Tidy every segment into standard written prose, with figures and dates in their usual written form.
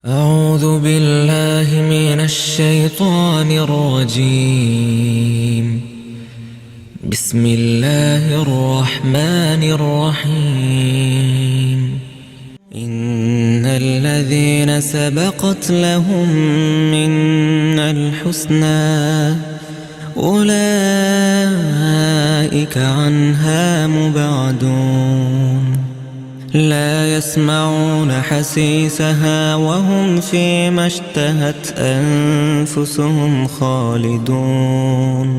أعوذ بالله من الشيطان الرجيم. بسم الله الرحمن الرحيم. إن الذين سبقت لهم منا الحسنى أولئك عنها مبعدون لا يسمعون حسيسها وهم فيما اشتهت أنفسهم خالدون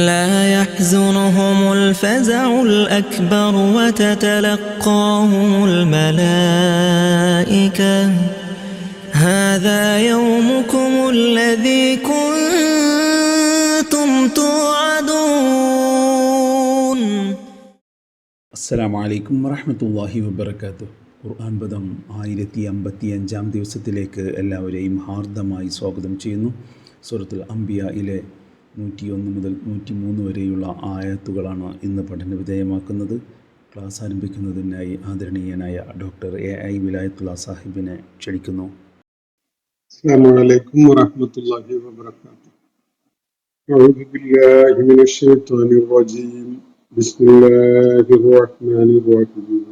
لا يحزنهم الفزع الأكبر وتتلقاهم الملائكة هذا يومكم الذي كنتم توعدون. അസ്സലാമു അലൈക്കും വറഹ്മത്തുള്ളാഹി വബറകാതുഹു. ഖുർആൻ പദം 1055 ദിവസത്തിലേക്ക് എല്ലാവരെയും ഹാർദമായി സ്വാഗതം ചെയ്യുന്നു. സൂറത്തുൽ അംബിയയിലെ 101 മുതൽ 103 വരെയുള്ള ആയത്തുകളാണ് ഇന്ന് പഠന വിധേയമാക്കുന്നത്. ക്ലാസ് ആരംഭിക്കുന്നതിനായി ആദരണീയനായ ഡോക്ടർ AI വിലായത്തുള്ള സാഹിബിനെ ക്ഷണിക്കുന്നു. السلام عليكم ورحمة الله وبركاته. أعوذ بالله من الشيطان الرجيم. بسم الله الرحمن الرحيم.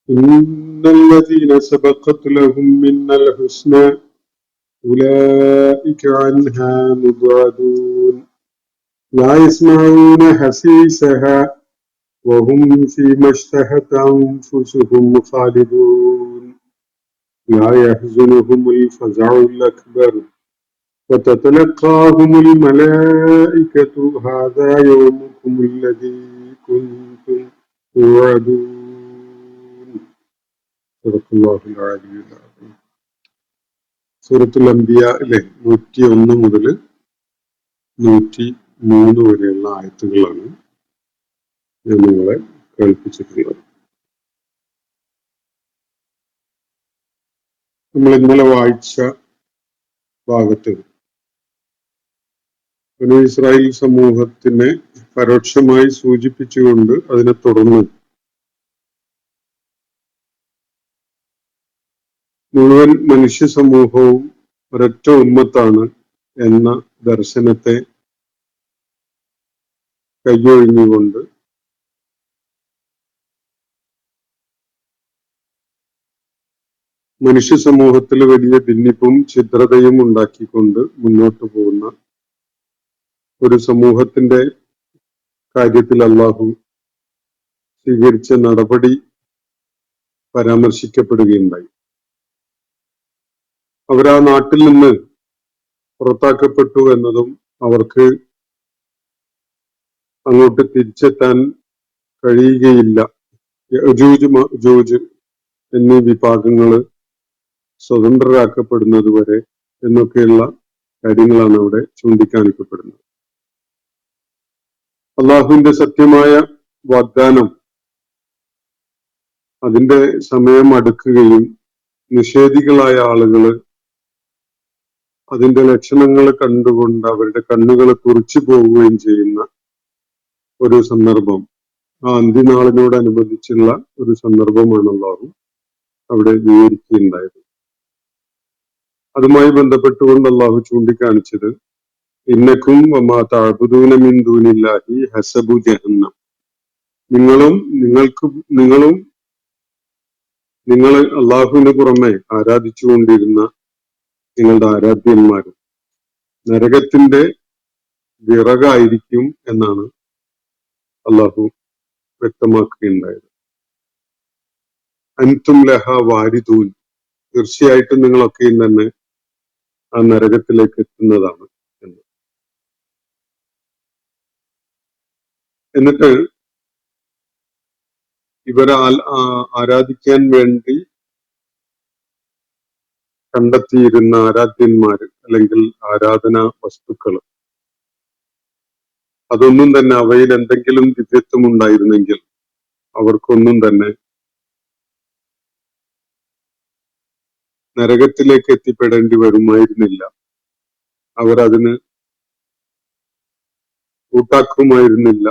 إن الذين سبقت لهم منا الحسنى أولئك عنها مبعدون لا يسمعون حسيسها وهم فيما اشتهت أنفسهم خالدون لا يحزنهم الفزع الأكبر وتتلقاهم الملائكة هذا يومكم الذي كنتم توعدون صدق الله العلي العظيم. സൂറത്തുൽ അംബിയയിലെ 101 മുതൽ 103 വരെയുള്ള ആയത്തുകളാണ് ഞാൻ നിങ്ങളെ കേൾപ്പിച്ചിട്ടുള്ളത്. നമ്മൾ ഇന്നലെ വായിച്ച ഭാഗത്ത് ഇസ്രായേൽ സമൂഹത്തിനെ പരോക്ഷമായി സൂചിപ്പിച്ചുകൊണ്ട് അതിനെ തുടർന്ന് മുഴുവൻ മനുഷ്യ സമൂഹവും ഒരൊറ്റ ഉമ്മത്താണ് എന്ന ദർശനത്തെ കൈയൊഴിഞ്ഞുകൊണ്ട് മനുഷ്യ സമൂഹത്തിൽ വലിയ ഭിന്നിപ്പും ഛിദ്രതയും ഉണ്ടാക്കിക്കൊണ്ട് മുന്നോട്ട് പോകുന്ന ഒരു സമൂഹത്തിന്റെ കാര്യത്തിൽ അള്ളാഹു സ്വീകരിച്ച നടപടി പരാമർശിക്കപ്പെടുകയുണ്ടായി. അവരാ നാട്ടിൽ നിന്ന് പുറത്താക്കപ്പെട്ടു എന്നതും അവർക്ക് അങ്ങോട്ട് തിരിച്ചെത്താൻ കഴിയുകയില്ല, യജൂജ് മഅജൂജ് എന്നീ വിഭാഗങ്ങള് സ്വതന്ത്രരാക്കപ്പെടുന്നത് വരെ എന്നൊക്കെയുള്ള കാര്യങ്ങളാണ് അവിടെ ചൂണ്ടിക്കാണിക്കപ്പെടുന്നത്. അള്ളാഹുവിന്റെ സത്യമായ വാഗ്ദാനം അതിന്റെ സമയം അടുക്കുകയും നിഷേധികളായ ആളുകള് അതിന്റെ ലക്ഷണങ്ങൾ കണ്ടുകൊണ്ട് അവരുടെ കണ്ണുകൾ തുറിച്ചു പോവുകയും ചെയ്യുന്ന ഒരു സന്ദർഭം, ആ അന്ത്യനാളിനോടനുബന്ധിച്ചുള്ള ഒരു സന്ദർഭമാണ് അള്ളാഹു അവിടെ വിവരിക്കുകയുണ്ടായത്. അതുമായി ബന്ധപ്പെട്ടുകൊണ്ട് അള്ളാഹു ചൂണ്ടിക്കാണിച്ചത് ഇന്നക്കും വമാ തഅബുദൂന മിൻ ദൂനില്ലാഹി ഹസബു ജഹന്നം, നിങ്ങളും നിങ്ങൾ അള്ളാഹുവിന് പുറമെ ആരാധിച്ചുകൊണ്ടിരുന്ന നിങ്ങളുടെ ആരാധ്യന്മാരും നരകത്തിന്റെ വിറകായിരിക്കും എന്നാണ് അള്ളാഹു വ്യക്തമാക്കുകയുണ്ടായത്. അൻതും ലഹ വാരിദൂൻ, തീർച്ചയായിട്ടും നിങ്ങളൊക്കെയും തന്നെ ആ നരകത്തിലേക്ക് എത്തുന്നതാണ് എന്ന്. എന്നിട്ട് ഇവരെ ആരാധിക്കാൻ വേണ്ടി കണ്ടെത്തിയിരുന്ന ആരാധ്യന്മാര് അല്ലെങ്കിൽ ആരാധനാ വസ്തുക്കള്, അതൊന്നും തന്നെ അവയിൽ എന്തെങ്കിലും ദിവ്യത്വം ഉണ്ടായിരുന്നെങ്കിൽ അവർക്കൊന്നും തന്നെ നരകത്തിലേക്ക് എത്തിപ്പെടേണ്ടി വരുമായിരുന്നില്ല, അവരതിന് കൂട്ടാക്കുമായിരുന്നില്ല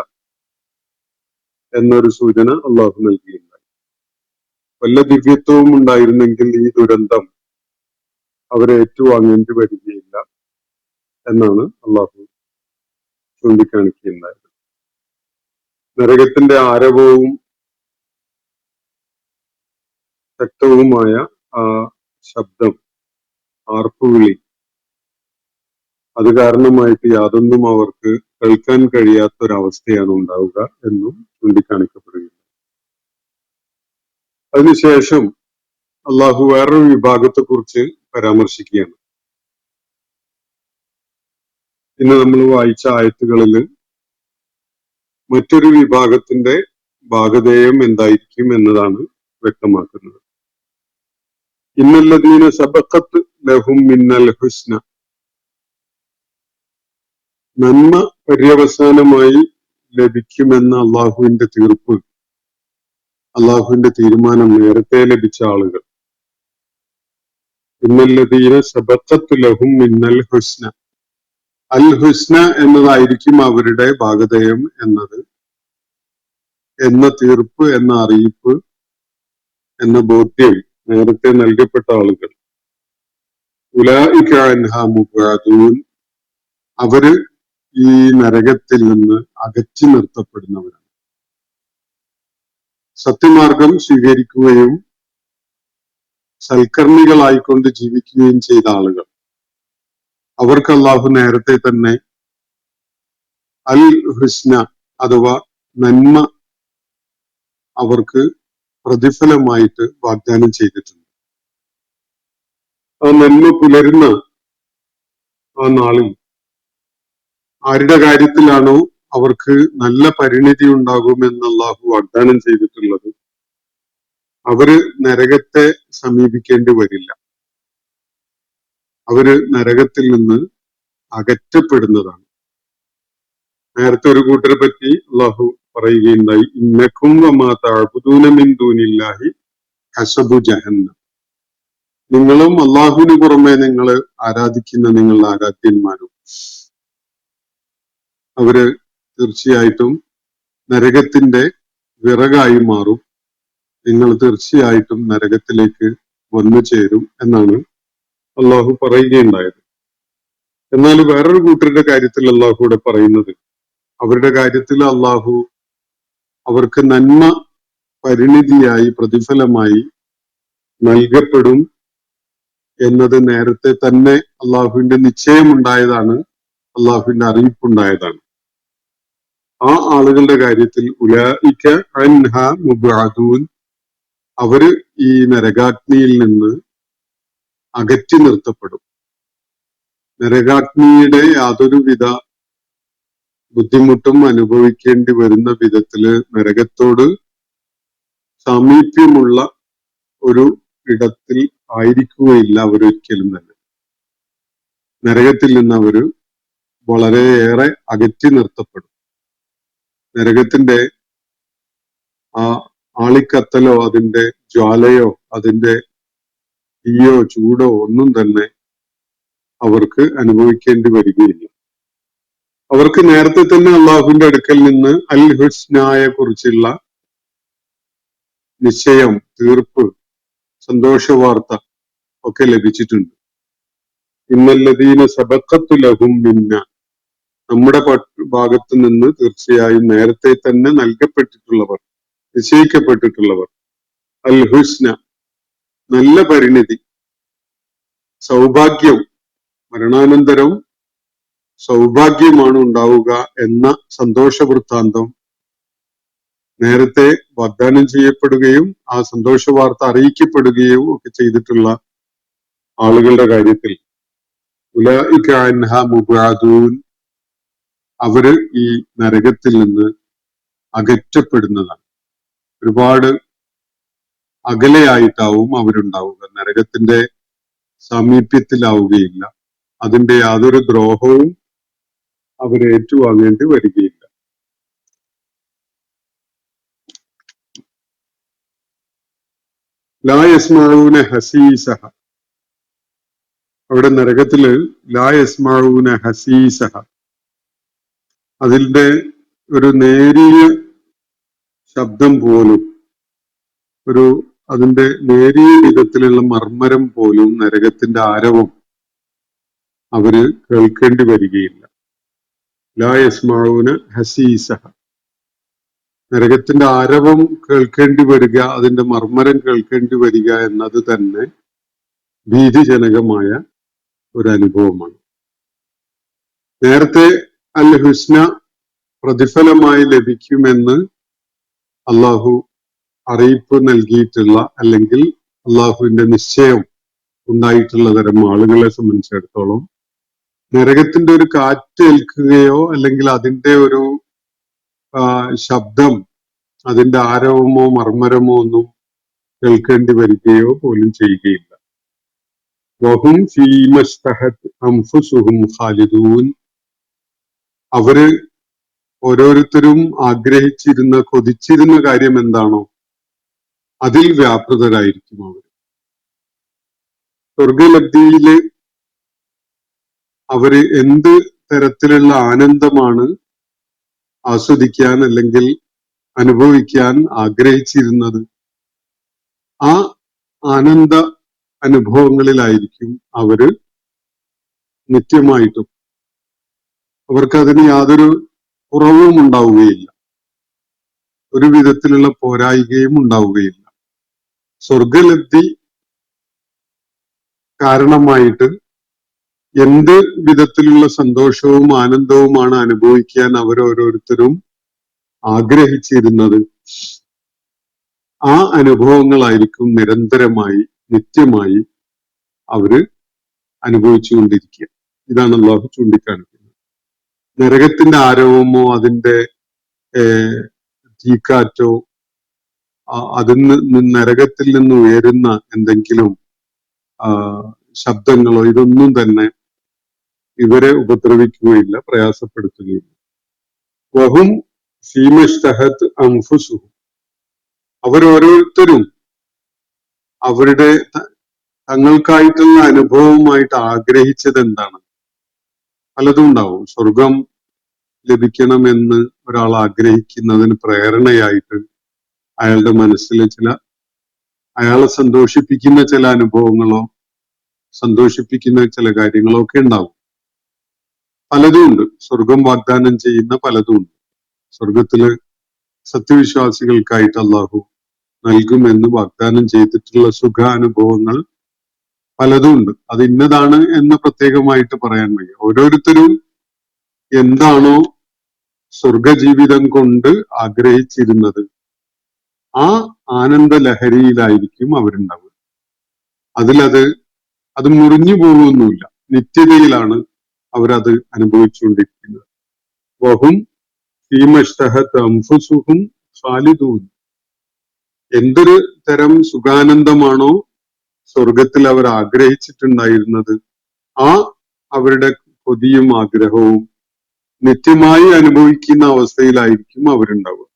എന്നൊരു സൂചന അള്ളാഹു നൽകിയിട്ടുണ്ട്. വല്ല ദിവ്യത്വവും ഉണ്ടായിരുന്നെങ്കിൽ ഈ ദുരന്തം അവരെ ഏറ്റുവാങ്ങേണ്ടി വരികയില്ല എന്നാണ് അള്ളാഹു ചൂണ്ടിക്കാണിക്കുകയുണ്ടായത്. നരകത്തിന്റെ ആരവവും ശക്തവുമായ ആ ശബ്ദം, ആർപ്പുവിളി, അത് കാരണമായിട്ട് യാതൊന്നും അവർക്ക് കേൾക്കാൻ കഴിയാത്തൊരവസ്ഥയാണ് ഉണ്ടാവുക എന്നും ചൂണ്ടിക്കാണിക്കപ്പെടുകയാണ്. അതിനുശേഷം അള്ളാഹു വേറൊരു വിഭാഗത്തെ കുറിച്ച് പരാമർശിക്കുകയാണ്. ഇന്ന് നമ്മൾ വായിച്ച ആയത്തുകളിൽ മറ്റൊരു വിഭാഗത്തിന്റെ ഭാഗധേയം എന്തായിരിക്കും എന്നതാണ് വ്യക്തമാക്കുന്നത്. ഇന്നല്ലദീന സബഖത്ത് ലഹും മിന്നൽ ഹുസ്ന, നന്മ പര്യവസാനമായി ലഭിക്കുമെന്ന അള്ളാഹുവിന്റെ തീർപ്പ്, അള്ളാഹുവിന്റെ തീരുമാനം നേരത്തെ ലഭിച്ച ആളുകൾ. ഇന്നല്ലദീന സബഖത്ത് ലഹും മിന്നൽ ഹുസ്ന, അൽ ഹുസ്ന എന്നതായിരിക്കും അവരുടെ ഭാഗധേയം എന്ന തീർപ്പ്, എന്ന അറിയിപ്പ്, എന്ന ബോധ്യം നേരത്തെ നൽകപ്പെട്ട ആളുകൾ. ഉലൈക അൻഹാ മുബഅദൂൻ, അവര് ഈ നരകത്തിൽ നിന്ന് അകറ്റി നിർത്തപ്പെടുന്നവരാണ്. സത്യമാർഗം സ്വീകരിക്കുകയും സൽക്കർമ്മികളായിക്കൊണ്ട് ജീവിക്കുകയും ചെയ്ത ആളുകൾ, അവർക്ക് അല്ലാഹു നേരത്തെ തന്നെ അൽ ഹുസ്ന അഥവാ നന്മ അവർക്ക് പ്രതിഫലമായിട്ട് വാഗ്ദാനം ചെയ്തിട്ടുണ്ട്. ആ നന്മ പുലരുന്ന ആ നാളിൽ ആരുടെ കാര്യത്തിലാണോ അവർക്ക് നല്ല പരിണിതി ഉണ്ടാകുമെന്ന് അല്ലാഹു വാഗ്ദാനം ചെയ്തിട്ടുള്ളത്, അവര് നരകത്തെ സമീപിക്കേണ്ടി വരില്ല. അവര് നരകത്തിൽ നിന്ന് അകറ്റപ്പെടുന്നതാണ്. നേരത്തെ ഒരു കൂട്ടരെ പറ്റി അള്ളാഹു പറയുകയുണ്ടായി, ഇന്നക്കും വമാ തഅബുദൂന മിൻ ദൂനില്ലാഹി ഹസബു ജഹന്നം, നിങ്ങളും അള്ളാഹുവിന് പുറമെ നിങ്ങൾ ആരാധിക്കുന്ന നിങ്ങളുടെ ആരാധ്യന്മാരും അവര് തീർച്ചയായിട്ടും നരകത്തിന്റെ വിറകായി മാറും, നിങ്ങൾ തീർച്ചയായിട്ടും നരകത്തിലേക്ക് വന്നു ചേരും എന്നാണ് അള്ളാഹു പറയുകയുണ്ടായത്. എന്നാൽ വേറൊരു കൂട്ടരുടെ കാര്യത്തിൽ അള്ളാഹു ഇവിടെ പറയുന്നത്, അവരുടെ കാര്യത്തിൽ അള്ളാഹു അവർക്ക് നന്മ പരിണിതിയായി പ്രതിഫലമായി നൽകപ്പെടും എന്നത് നേരത്തെ തന്നെ അള്ളാഹുവിന്റെ നിശ്ചയമുണ്ടായതാണ്, അള്ളാഹുവിന്റെ അറിയിപ്പുണ്ടായതാണ്. ആ ആളുകളുടെ കാര്യത്തിൽ ഉലൈക അൻഹാ മുബഅദൂൻ, അവര് ഈ നരകാഗ്നിയിൽ നിന്ന് അകറ്റി നിർത്തപ്പെടും. നരകാഗ്നിയുടെ യാതൊരുവിധ ബുദ്ധിമുട്ടും അനുഭവിക്കേണ്ടി വരുന്ന വിധത്തില് നരകത്തോട് സാമീപ്യമുള്ള ഒരു ഇടത്തിൽ ആയിരിക്കുകയില്ല അവരൊരിക്കലും തന്നെ. നരകത്തിൽ നിന്ന് അവര് വളരെയേറെ അകറ്റി നിർത്തപ്പെടും. നരകത്തിന്റെ ആ ആളിക്കത്തലോ അതിന്റെ ജ്വാലയോ അതിന്റെ തീയോ ചൂടോ ഒന്നും തന്നെ അവർക്ക് അനുഭവിക്കേണ്ടി വരികയില്ല. അവർക്ക് നേരത്തെ തന്നെ അള്ളാഹുവിന്റെ അടുക്കൽ നിന്ന് അൽ ഹുസ്നായെ കുറിച്ചുള്ള നിശ്ചയം, തീർപ്പ്, സന്തോഷ വാർത്ത ഒക്കെ ലഭിച്ചിട്ടുണ്ട്. ഇന്നല്ലദീന സബഖത്ത് ലഹും മിന്ന, നമ്മുടെ ഭാഗത്ത് നിന്ന് തീർച്ചയായും നേരത്തെ തന്നെ നൽകപ്പെട്ടിട്ടുള്ളവർ, നിശ്ചയിക്കപ്പെട്ടിട്ടുള്ളവർ, അൽ ഹുസ്ന നല്ല പരിണിതി, സൗഭാഗ്യം, മരണാനന്തരം സൗഭാഗ്യമാണ് ഉണ്ടാവുക എന്ന സന്തോഷ വൃത്താന്തം നേരത്തെ വാഗ്ദാനം ചെയ്യപ്പെടുകയും ആ സന്തോഷ വാർത്ത അറിയിക്കപ്പെടുകയും ഒക്കെ ചെയ്തിട്ടുള്ള ആളുകളുടെ കാര്യത്തിൽ ഉലൈക അൻഹാ മുബഅദൂൻ, അവര് ഈ നരകത്തിൽ നിന്ന് അകറ്റപ്പെടുന്നതാണ്. ഒരുപാട് അകലെയായിട്ടാവും അവരുണ്ടാവുക, നരകത്തിന്റെ സാമീപ്യത്തിലാവുകയില്ല. അതിന്റെ യാതൊരു ദ്രോഹവും അവരെ ഏറ്റുവാങ്ങേണ്ടി വരികയില്ല. ലാ യസ്മഊന ഹസീസഹ, അവിടെ നരകത്തില് ലാ യസ്മഊന ഹസീസഹ, അതിന്റെ ഒരു നേരിയ ശബ്ദം പോലും, ഒരു അതിന്റെ നേരിയ വിധത്തിലുള്ള മർമ്മരം പോലും നരകത്തിന്റെ ആരവം അവര് കേൾക്കേണ്ടി വരികയില്ല. ലാ യസ്മഊന ഹസീസഹ, നരകത്തിന്റെ ആരവം കേൾക്കേണ്ടി വരിക, അതിന്റെ മർമ്മരം കേൾക്കേണ്ടി വരിക എന്നത് തന്നെ ഭീതിജനകമായ ഒരു അനുഭവമാണ്. നേരത്തെ അൽ ഹുസ്ന പ്രതിഫലമായി ലഭിക്കുമെന്ന് അള്ളാഹു അറിയിപ്പ് നൽകിയിട്ടുള്ള, അല്ലെങ്കിൽ അള്ളാഹുവിന്റെ നിശ്ചയം ഉണ്ടായിട്ടുള്ള തരം ആളുകളെ സംബന്ധിച്ചിടത്തോളം നരകത്തിന്റെ ഒരു കാറ്റ് ഏൽക്കുകയോ അല്ലെങ്കിൽ അതിന്റെ ഒരു ശബ്ദം, അതിന്റെ ആരവമോ മർമ്മരമോ ഒന്നും കേൾക്കേണ്ടി വരികയോ പോലും ചെയ്യുകയില്ല. വഹും ഫീമസ്തഹത് അൻഫുസുഹും ഖാലിദൂൻ, അവര് ഓരോരുത്തരും ആഗ്രഹിച്ചിരുന്ന, കൊതിച്ചിരുന്ന കാര്യം എന്താണോ അതിൽ വ്യാപൃതരായിരിക്കും അവർ. സ്വർഗലബ്ധിയില് അവര് എന്ത് തരത്തിലുള്ള ആനന്ദമാണ് ആസ്വദിക്കാൻ അല്ലെങ്കിൽ അനുഭവിക്കാൻ ആഗ്രഹിച്ചിരുന്നത്, ആ ആനന്ദ അനുഭവങ്ങളിലായിരിക്കും അവര് നിത്യമായിട്ടും. അവർക്കതിന് യാതൊരു കുറവും ഉണ്ടാവുകയില്ല, ഒരു വിധത്തിലുള്ള പോരായികയും ഉണ്ടാവുകയില്ല. സ്വർഗലബ്ധി കാരണമായിട്ട് എന്ത് വിധത്തിലുള്ള സന്തോഷവും ആനന്ദവുമാണ് അനുഭവിക്കാൻ അവരോരോരുത്തരും ആഗ്രഹിച്ചിരുന്നത്, ആ അനുഭവങ്ങളായിരിക്കും നിരന്തരമായി നിത്യമായി അവര് അനുഭവിച്ചുകൊണ്ടിരിക്കുക. ഇതാണ് അല്ലാഹു ചൂണ്ടിക്കാണിക്കുന്നത്. നരകത്തിന്റെ ആരവമോ അതിന്റെ തീക്കാറ്റോ നരകത്തിൽ നിന്ന് ഉയരുന്ന എന്തെങ്കിലും ശബ്ദങ്ങളോ ഇതൊന്നും തന്നെ ഇവരെ ഉപദ്രവിക്കുകയില്ല, പ്രയാസപ്പെടുത്തുകയില്ല. വഹും ഫീമസ്തഹത് അൻഫുസുഹും, അവരോരോരുത്തരും അവരുടെ തങ്ങൾക്കായിട്ടുള്ള അനുഭവമായിട്ട് ആഗ്രഹിച്ചത് എന്താണ്? പലതും ഉണ്ടാവും. സ്വർഗം ലഭിക്കണമെന്ന് ഒരാൾ ആഗ്രഹിക്കുന്നതിന് പ്രേരണയായിട്ട് അയാളുടെ മനസ്സിൽ അയാളെ സന്തോഷിപ്പിക്കുന്ന ചില അനുഭവങ്ങളോ സന്തോഷിപ്പിക്കുന്ന ചില കാര്യങ്ങളോ ഒക്കെ ഉണ്ടാവും. പലതും ഉണ്ട്, സ്വർഗം വാഗ്ദാനം ചെയ്യുന്ന പലതും ഉണ്ട്. സ്വർഗത്തില് സത്യവിശ്വാസികൾക്കായിട്ട് അള്ളാഹു നൽകുമെന്ന് വാഗ്ദാനം ചെയ്തിട്ടുള്ള സുഖാനുഭവങ്ങൾ പലതും ഉണ്ട്. അത് ഇന്നതാണ് എന്ന് പ്രത്യേകമായിട്ട് പറയാൻ വയ്യ. ഓരോരുത്തരും എന്താണോ സ്വർഗജീവിതം കൊണ്ട് ആഗ്രഹിച്ചിരുന്നത്, ആ ആനന്ദ ലഹരിയിലായിരിക്കും അവരുണ്ടാവുക. അത് മുറിഞ്ഞു പോകുന്നില്ല, നിത്യതയിലാണ് അവരത് അനുഭവിച്ചുകൊണ്ടിരിക്കുന്നത്. വഹും ഫീമസ്തഹത് അൻഫുസുഹും ഖാലിദൂൻ, എന്തൊരു തരം സുഖാനന്ദമാണോ സ്വർഗത്തിൽ അവർ ആഗ്രഹിച്ചിട്ടുണ്ടായിരുന്നത്, ആ അവരുടെ കൊതിയും ആഗ്രഹവും നിത്യമായി അനുഭവിക്കുന്ന അവസ്ഥയിലായിരിക്കും അവരുണ്ടാവുക.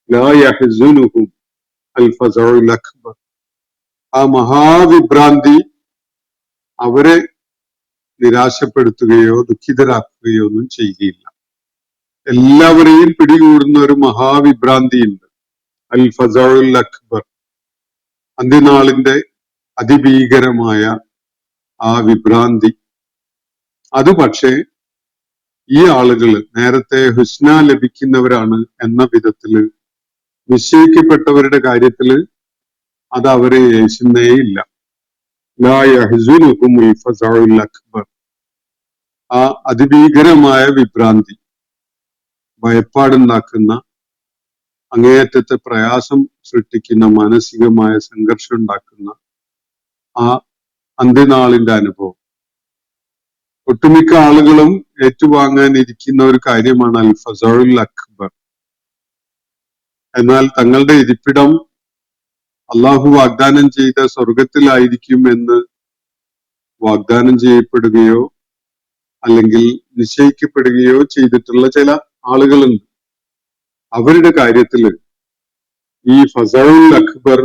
ലാ യഹ്സുനുഹും അൽ ഫസഉൽ അക്ബർ, ആ മഹാവിഭ്രാന്തി അവരെ നിരാശപ്പെടുത്തുകയോ ദുഃഖിതരാക്കുകയോ ഒന്നും ചെയ്യുകയില്ല. എല്ലാവരെയും പിടികൂടുന്ന ഒരു മഹാവിഭ്രാന്തിയുണ്ട്, അൽ ഫസഉൽ അക്ബർ, അന്ത്യനാളിന്റെ അതിഭീകരമായ ആ വിഭ്രാന്തി. അത് പക്ഷേ ഈ ആളുകൾ നേരത്തെ ഹുസ്ന ലഭിക്കുന്നവരാണ് എന്ന വിധത്തില് നിശ്ചയിക്കപ്പെട്ടവരുടെ കാര്യത്തില് അത് അവരെ യേശുന്നേയില്ല. ലാ യഹ്സുനുഹുൽ ഫസഉൽ അക്ബർ, ആ അതിഭീകരമായ വിഭ്രാന്തി, ഭയപ്പാടുണ്ടാക്കുന്ന, അങ്ങേയറ്റത്തെ പ്രയാസം സൃഷ്ടിക്കുന്ന, മാനസികമായ സംഘർഷം ഉണ്ടാക്കുന്ന ആ അന്ത്യനാളിന്റെ അനുഭവം ഒട്ടുമിക്ക ആളുകളും ഏറ്റുവാങ്ങാൻ ഇരിക്കുന്ന ഒരു കാര്യമാണ് അൽ ഫസഉൽ അക്ബർ. എന്നാൽ തങ്ങളുടെ ഇരിപ്പിടം അള്ളാഹു വാഗ്ദാനം ചെയ്ത സ്വർഗത്തിലായിരിക്കും എന്ന് വാഗ്ദാനം ചെയ്യപ്പെടുകയോ അല്ലെങ്കിൽ നിശ്ചയിക്കപ്പെടുകയോ ചെയ്തിട്ടുള്ള ചില ആളുകളുണ്ട്. അവരുടെ കാര്യത്തില് ഈ ഫസഉൽ അക്ബർ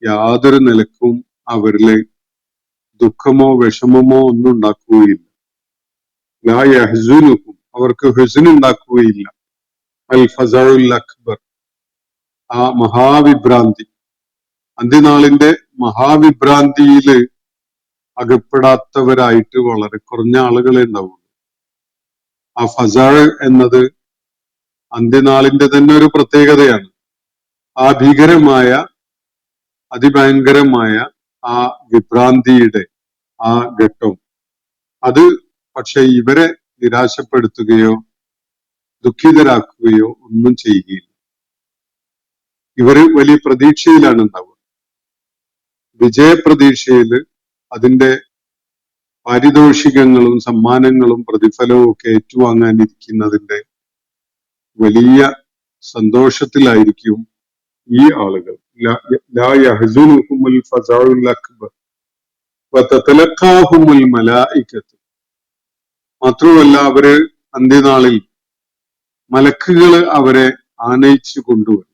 യാതൊരു നിലക്കും അവരിലെ ദുഃഖമോ വിഷമമോ ഒന്നും ഉണ്ടാക്കുകയില്ല. ലാ യഹ്സുനുഹും, അവർക്ക് ഹുസ്ൻ ഉണ്ടാക്കുകയില്ല. അൽ ഫസഉൽ അക്ബർ, ആ മഹാവിഭ്രാന്തി, അന്ത്യനാളിന്റെ മഹാവിഭ്രാന്തിയില് അകപ്പെടാത്തവരായിട്ട് വളരെ കുറഞ്ഞ ആളുകളെ ഉണ്ടാവുള്ളൂ. ആ ഫസാഴ് എന്നത് അന്ത്യനാളിന്റെ തന്നെ ഒരു പ്രത്യേകതയാണ്. ആ ഭീകരമായ അതിഭയങ്കരമായ ആ വിഭ്രാന്തിയുടെ ആ ഘട്ടം, അത് പക്ഷെ ഇവരെ നിരാശപ്പെടുത്തുകയോ ദുഃഖിതരാക്കുകയോ ഒന്നും ചെയ്യുകയില്ല. ഇവര് വലിയ പ്രതീക്ഷയിലാണ് ഉണ്ടാവുക. വിജയപ്രതീക്ഷയില് അതിന്റെ പാരിതോഷികങ്ങളും സമ്മാനങ്ങളും പ്രതിഫലവും ഒക്കെ ഏറ്റുവാങ്ങാനിരിക്കുന്നതിന്റെ വലിയ സന്തോഷത്തിലായിരിക്കും ഈ ആളുകൾ. ലാ യഹ്സുനുഹുമുൽ ഫസഉൽ അക്ബർ വതതലഖാഹുമുൽ മലായികത്തു. മാത്രമല്ല അവര് അന്ത്യനാളിൽ മലക്കുകള് അവരെ ആനയിച്ചു കൊണ്ടുവരും.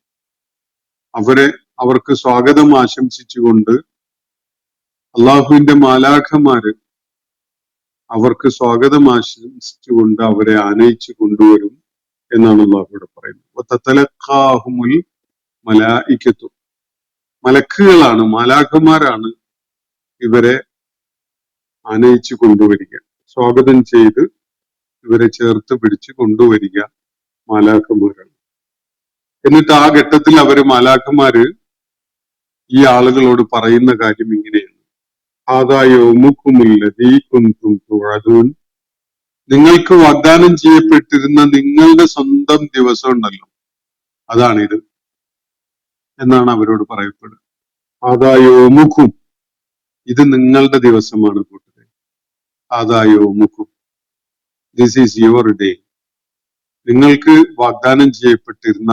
അവർക്ക് സ്വാഗതം ആശംസിച്ചുകൊണ്ട് അള്ളാഹുവിന്റെ മാലാഖമാര് അവർക്ക് സ്വാഗതം ആശംസിച്ചുകൊണ്ട് അവരെ ആനയിച്ചു കൊണ്ടുവരും എന്നാണ് അള്ളാഹുവിടെ പറയുന്നത്. വതതലഖാഹുമുൽ മലായികത്തു. മലക്കുകളാണ്, മാലാഖമാരാണ് ഇവരെ ആനയിച്ചു കൊണ്ടുവരിക, സ്വാഗതം ചെയ്ത് ഇവരെ ചേർത്ത് പിടിച്ച് കൊണ്ടുവരിക മാലാഖമാരാണ്. എന്നിട്ട് ആ ഘട്ടത്തിൽ അവര് മാലാഖമാര് ഈ ആളുകളോട് പറയുന്ന കാര്യം ഇങ്ങനെയാണ്: ആദായോമുക്കുമുല്ലദീ കുൻതും തുഅദൂൻ. നിങ്ങൾക്ക് വാഗ്ദാനം ചെയ്യപ്പെട്ടിരുന്ന നിങ്ങളുടെ സ്വന്തം ദിവസം ഉണ്ടല്ലോ, അതാണിത് എന്നാണ് അവരോട് പറയപ്പെടുന്നത്. ആദായോമുക്കും, ഇത് നിങ്ങളുടെ ദിവസമാണ് കൂട്ടരെ. ആദായോമുക്കും, ദിസ് ഈസ് യുവർ ഡേ. നിങ്ങൾക്ക് വാഗ്ദാനം ചെയ്യപ്പെട്ടിരുന്ന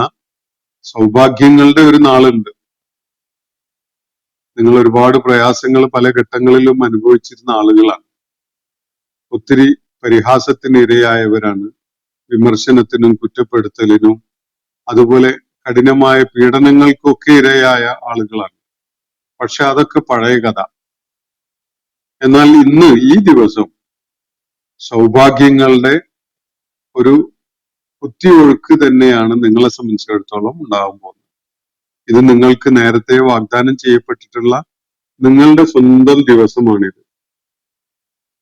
സൗഭാഗ്യങ്ങളുടെ ഒരു നാളുണ്ട്. നിങ്ങൾ ഒരുപാട് പ്രയാസങ്ങൾ പല ഘട്ടങ്ങളിലും അനുഭവിച്ചിരുന്ന ആളുകളാണ്. ഒത്തിരി പരിഹാസത്തിന് ഇരയായവരാണ്, വിമർശനത്തിനും കുറ്റപ്പെടുത്തലിനും അതുപോലെ കഠിനമായ പീഡനങ്ങൾക്കൊക്കെ ഇരയായ ആളുകളാണ്. പക്ഷെ അതൊക്കെ പഴയ കഥ. എന്നാൽ ഇന്ന് ഈ ദിവസം സൗഭാഗ്യങ്ങളുടെ ഒരു കുത്തിയൊഴുക്ക് തന്നെയാണ് നിങ്ങളെ സംബന്ധിച്ചിടത്തോളം ഉണ്ടാകാൻ പോകുന്നത്. ഇത് നിങ്ങൾക്ക് നേരത്തെ വാഗ്ദാനം ചെയ്യപ്പെട്ടിട്ടുള്ള നിങ്ങളുടെ സ്വന്തം ദിവസമാണിത്.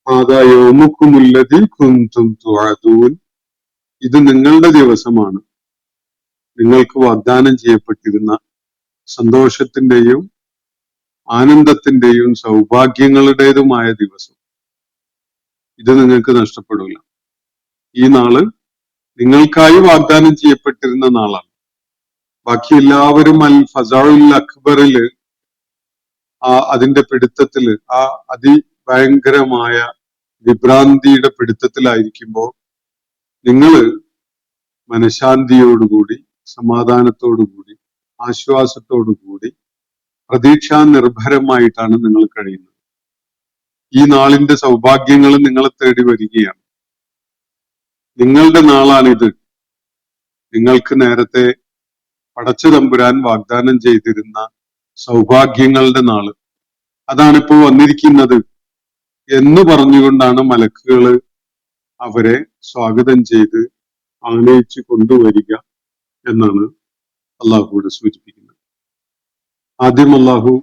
ആദായോമുക്കുമുല്ലദീ കുൻതും തുഅദൂൻ. ഇത് നിങ്ങളുടെ ദിവസമാണ്, നിങ്ങൾക്ക് വാഗ്ദാനം ചെയ്യപ്പെട്ടിരുന്ന സന്തോഷത്തിന്റെയും ആനന്ദത്തിന്റെയും സൗഭാഗ്യങ്ങളുടേതുമായ ദിവസം. ഇത് നിങ്ങൾക്ക് നഷ്ടപ്പെടില്ല. ഈ നാള് നിങ്ങൾക്കായി വാഗ്ദാനം ചെയ്യപ്പെട്ടിരുന്ന നാളാണ്. ബാക്കി എല്ലാവരും അൽ ഫസഉൽ അക്ബറില് അതിന്റെ പിടുത്തത്തില്, ആ അതിഭയങ്കരമായ വിഭ്രാന്തിയുടെ പിടുത്തത്തിലായിരിക്കുമ്പോൾ നിങ്ങള് മനഃശാന്തിയോടുകൂടി, സമാധാനത്തോടുകൂടി, ആശ്വാസത്തോടുകൂടി, പ്രതീക്ഷാ നിർഭരമായിട്ടാണ് നിങ്ങൾ കഴിയുന്നത്. ഈ നാളിന്റെ സൗഭാഗ്യങ്ങൾ നിങ്ങളെ തേടി വരികയാണ്. നിങ്ങളുടെ നാളാണിത്. നിങ്ങൾക്ക് നേരത്തെ പടച്ച തമ്പുരാൻ വാഗ്ദാനം ചെയ്തിരുന്ന സൗഭാഗ്യങ്ങളുടെ നാള്, അതാണിപ്പോ വന്നിരിക്കുന്നത് എന്ന് പറഞ്ഞുകൊണ്ടാണ് മലക്കുകള് അവരെ സ്വാഗതം ചെയ്ത് ആനയിച്ചു കൊണ്ടുവരിക എന്നാണ് അള്ളാഹുവിടെ സൂചിപ്പിക്കുന്നത്. ആദ്യം അള്ളാഹു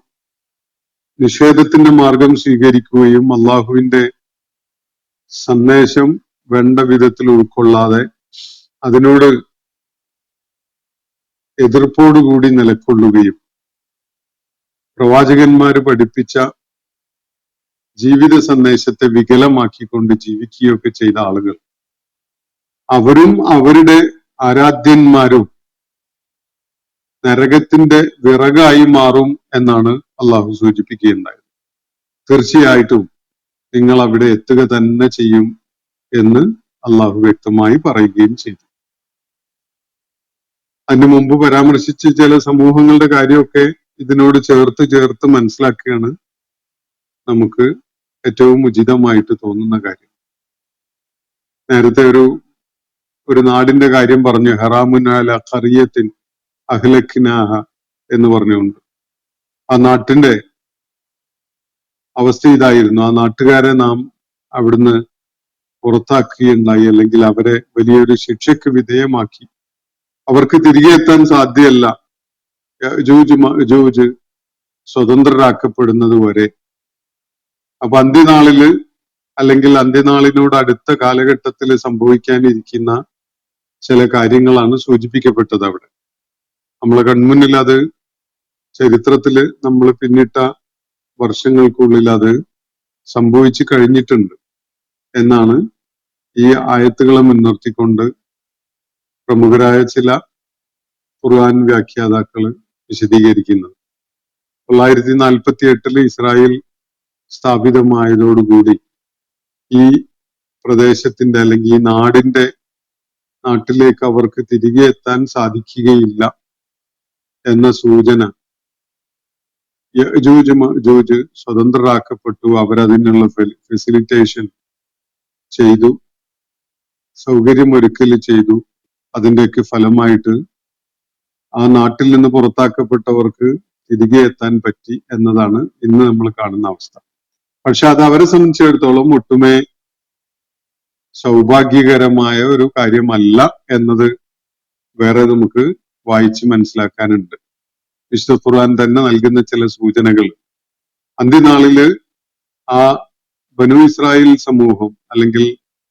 നിഷേധത്തിന്റെ മാർഗം സ്വീകരിക്കുകയും അള്ളാഹുവിന്റെ സന്ദേശം വേണ്ട വിധത്തിൽ ഉൾക്കൊള്ളാതെ അതിനോട് എതിർപ്പോടുകൂടി നിലകൊള്ളുകയും പ്രവാചകന്മാര് പഠിപ്പിച്ച ജീവിത സന്ദേശത്തെ വികലമാക്കിക്കൊണ്ട് ജീവിക്കുകയൊക്കെ ചെയ്ത ആളുകൾ, അവരും അവരുടെ ആരാധ്യന്മാരും നരകത്തിന്റെ വിറകായി മാറും എന്നാണ് അള്ളാഹു സൂചിപ്പിക്കുകയുണ്ടായത്. തീർച്ചയായിട്ടും നിങ്ങൾ അവിടെ എത്തുക തന്നെ ചെയ്യും എന്ന് അള്ളാഹു വ്യക്തമായി പറയുകയും ചെയ്തു. അതിനു മുമ്പ് പരാമർശിച്ച ചില സമൂഹങ്ങളുടെ കാര്യമൊക്കെ ഇതിനോട് ചേർത്ത് മനസ്സിലാക്കുകയാണ് നമുക്ക് ഏറ്റവും ഉചിതമായിട്ട് തോന്നുന്ന കാര്യം. നേരത്തെ ഒരു നാടിന്റെ കാര്യം പറഞ്ഞു, ഹറാമുൻ അലാ ഖറിയത്തിൻ അഹ്ലക്നാഹ എന്ന് പറഞ്ഞുകൊണ്ട്. ആ നാട്ടിന്റെ അവസ്ഥ ഇതായിരുന്നു: ആ നാട്ടുകാരെ നാം അവിടുന്ന് പുറത്താക്കുകയുണ്ടായി, അല്ലെങ്കിൽ അവരെ വലിയൊരു ശിക്ഷയ്ക്ക് വിധേയമാക്കി. അവർക്ക് തിരികെ എത്താൻ സാധ്യമല്ല. യഅ്ജൂജ് മഅ്ജൂജ് സ്വതന്ത്രരാക്കപ്പെടുന്നത് വരെ. അപ്പൊ അന്ത്യനാളില് അല്ലെങ്കിൽ അന്ത്യനാളിനോട് അടുത്ത കാലഘട്ടത്തിൽ സംഭവിക്കാനിരിക്കുന്ന ചില കാര്യങ്ങളാണ് സൂചിപ്പിക്കപ്പെട്ടത് അവിടെ. നമ്മളെ കൺമുന്നിൽ അത് ചരിത്രത്തില് നമ്മൾ പിന്നിട്ട വർഷങ്ങൾക്കുള്ളിൽ അത് സംഭവിച്ചു കഴിഞ്ഞിട്ടുണ്ട് എന്നാണ് ഈ ആയത്തുകളെ മുൻനിർത്തിക്കൊണ്ട് പ്രമുഖരായ ചില ഖുർആൻ വ്യാഖ്യാതാക്കൾ വിശദീകരിക്കുന്നത്. 948 ഇസ്രായേൽ സ്ഥാപിതമായതോടുകൂടി ഈ പ്രദേശത്തിന്റെ അല്ലെങ്കിൽ ഈ നാട്ടിലേക്ക് അവർക്ക് തിരികെ എത്താൻ സാധിക്കുകയില്ല എന്ന സൂചന. യജൂജ് മഅജൂജ് സ്വതന്ത്രരാക്കപ്പെട്ടു, അവരതിനുള്ള ഫെസിലിറ്റേഷൻ ചെയ്തു, സൗകര്യമൊരുക്കൽ ചെയ്തു. അതിന്റെയൊക്കെ ഫലമായിട്ട് ആ നാട്ടിൽ നിന്ന് പുറത്താക്കപ്പെട്ടവർക്ക് തിരികെ എത്താൻ പറ്റി എന്നതാണ് ഇന്ന് നമ്മൾ കാണുന്ന അവസ്ഥ. പക്ഷെ അത് അവരെ സംബന്ധിച്ചിടത്തോളം ഒട്ടുമേ സൗഭാഗ്യകരമായ ഒരു കാര്യമല്ല എന്നത് വേറെ നമുക്ക് വായിച്ച് മനസ്സിലാക്കാനുണ്ട്. വിശുദ്ധ ഖുർആൻ തന്നെ നൽകുന്ന ചില സൂചനകൾ. അന്ത്യനാളില് ആ ബനു ഇസ്രായേൽ സമൂഹം അല്ലെങ്കിൽ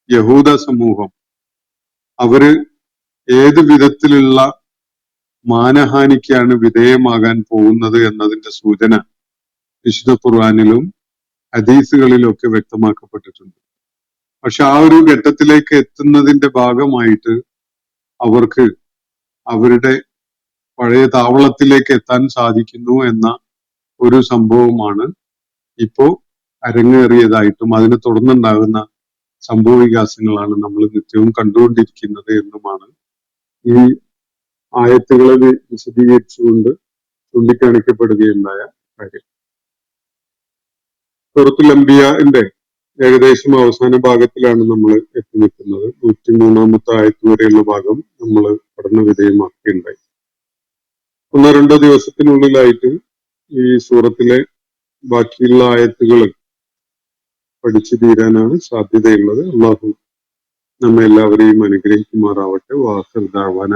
യഹൂദ സമൂഹം അവര് ഏത് വിധത്തിലുള്ള മാനഹാനിക്കാണ് വിധേയമാകാൻ പോകുന്നത് എന്നതിന്റെ സൂചന വിശുദ്ധ ഖുർആനിലും ഹദീസുകളിലും ഒക്കെ വ്യക്തമാക്കപ്പെട്ടിട്ടുണ്ട്. പക്ഷെ ആ ഒരു ഘട്ടത്തിലേക്ക് എത്തുന്നതിന്റെ ഭാഗമായിട്ട് അവർക്ക് അവരുടെ പഴയ താവളത്തിലേക്ക് എത്താൻ സാധിക്കുന്നു എന്ന ഒരു സംഭവമാണ് ഇപ്പോ അരങ്ങേറിയതായിട്ടും അതിനെ തുടർന്നുണ്ടാകുന്ന സംഭവ വികാസങ്ങളാണ് നമ്മൾ നിത്യവും കണ്ടുകൊണ്ടിരിക്കുന്നത് എന്നുമാണ് ഈ ആയത്തുകളെ വിശദീകരിച്ചുകൊണ്ട് ചൂണ്ടിക്കാണിക്കപ്പെടുകയുണ്ടായ കാര്യം. സൂറത്തുൽ അംബിയാന്റെ ഏകദേശം അവസാന ഭാഗത്തിലാണ് നമ്മൾ എത്തി നിൽക്കുന്നത്. 103-ാമത്തെ ആയത്ത് വരെയുള്ള ഭാഗം നമ്മൾ പഠന വിധേയമാക്കുകയുണ്ടായി. 1-2 ദിവസത്തിനുള്ളിലായിട്ട് ഈ സൂറത്തിലെ ബാക്കിയുള്ള ആയത്തുകൾ പഠിച്ചു തീരാനാണ് സാധ്യതയുള്ളത്. അള്ളാഹു നമ്മെ എല്ലാവരെയും അനുഗ്രഹിക്കുമാറാവട്ടെ. വാഖിർ ദഅവാന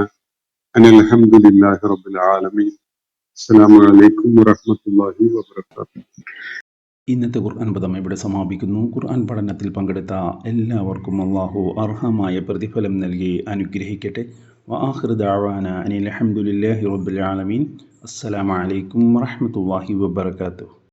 അനിൽ ഹംദുലില്ലാഹി റബ്ബിൽ ആലമീൻ. അസ്സലാമു അലൈക്കും വറഹ്മത്തുള്ളാഹി വബറകാതുഹു. ഇന്നത്തെ ഖുർആൻ പദം ഇവിടെ സമാപിക്കുന്നു. ഖുർആൻ പഠനത്തിൽ പങ്കെടുത്ത എല്ലാവർക്കും അള്ളാഹു അർഹമായ പ്രതിഫലം നൽകി അനുഗ്രഹിക്കട്ടെ. വആഖിർ ദഅവാന അനിൽ ഹംദുലില്ലാഹി റബ്ബിൽ ആലമീൻ. അസ്സലാമു അലൈക്കും വറഹ്മത്തുള്ളാഹി വബറകാതുഹു.